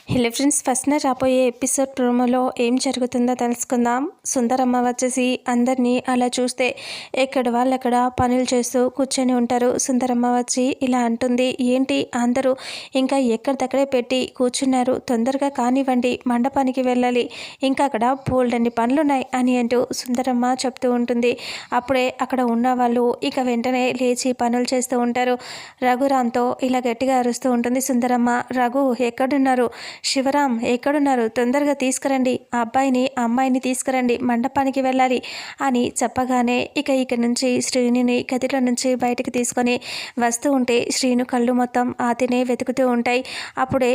Hello friends, first రాబోయే episode ప్రోమోలో ఏం జరుగుతుందో తెలుసుకుందాం. సుందరమ్మ వచ్చేసి అందరినీ అలా చూస్తే ఎక్కడ వాళ్ళు అక్కడ పనులు చేస్తూ కూర్చొని ఉంటారు. సుందరమ్మ వచ్చి ఇలా అంటుంది, ఏంటి అందరూ ఇంకా ఎక్కడిదక్కడే పెట్టి కూర్చున్నారు, తొందరగా కానివ్వండి, మండపానికి వెళ్ళాలి, ఇంకా అక్కడ బోల్డన్ని పనులున్నాయి అని అంటూ సుందరమ్మ చెప్తూ ఉంటుంది. అప్పుడే అక్కడ ఉన్న వాళ్ళు ఇక వెంటనే లేచి పనులు చేస్తూ ఉంటారు. రఘురామ్తో ఇలా గట్టిగా అరుస్తూ ఉంటుంది సుందరమ్మ, రఘు ఎక్కడున్నారు, శివరాం ఎక్కడున్నారు, తొందరగా తీసుకురండి, ఆ అబ్బాయిని అమ్మాయిని తీసుకురండి, మండపానికి వెళ్ళాలి అని చెప్పగానే ఇక నుంచి శ్రీనుని గదిలో నుంచి బయటకు తీసుకొని వస్తూ ఉంటే శ్రీను కళ్ళు మొత్తం ఆతినే వెతుకుతూ ఉంటాయి. అప్పుడే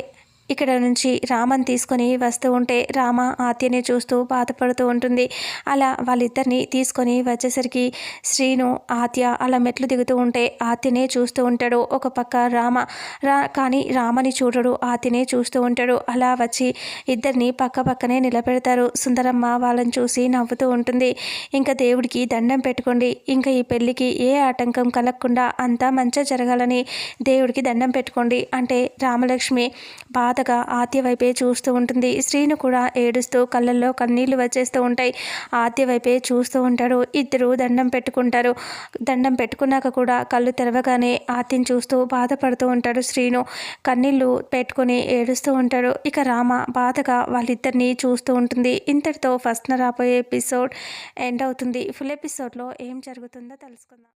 ఇక్కడ నుంచి రామని తీసుకొని వస్తూ ఉంటే రామ ఆత్యని చూస్తూ బాధపడుతూ ఉంటుంది. అలా వాళ్ళిద్దరిని తీసుకొని వచ్చేసరికి శ్రీను ఆత్య అలా మెట్లు దిగుతూ ఉంటే ఆత్యనే చూస్తూ ఉంటాడు. ఒక పక్క రామ కానీ రామని చూడడు, ఆత్యనే చూస్తూ ఉంటాడు. అలా వచ్చి ఇద్దరిని పక్క పక్కనే నిలబెడతారు. సుందరమ్మ వాళ్ళని చూసి నవ్వుతూ ఉంటుంది. ఇంకా దేవుడికి దండం పెట్టుకోండి, ఇంకా ఈ పెళ్ళికి ఏ ఆటంకం కలగకుండా అంతా మంచిగా జరగాలని దేవుడికి దండం పెట్టుకోండి అంటే రామలక్ష్మి బాధగా ఆద్య వైపే చూస్తూ ఉంటుంది. శ్రీను కూడా ఏడుస్తూ కళ్ళల్లో కన్నీళ్లు వచ్చేస్తూ ఉంటాయి. ఆద్య వైపే చూస్తూ ఉంటాడు. ఇద్దరు దండం పెట్టుకుంటారు. దండం పెట్టుకున్నాక కూడా కళ్ళు తెరవగానే ఆద్యని చూస్తూ బాధపడుతూ ఉంటాడు. శ్రీను కన్నీళ్లు పెట్టుకుని ఏడుస్తూ ఉంటాడు. ఇక రామ బాధగా వాళ్ళిద్దరిని చూస్తూ ఉంటుంది. ఇంతటితో ఫస్ట్ రాబోయే ఎపిసోడ్ ఎండ్ అవుతుంది. ఫుల్ ఎపిసోడ్లో ఏం జరుగుతుందో తెలుసుకుందాం.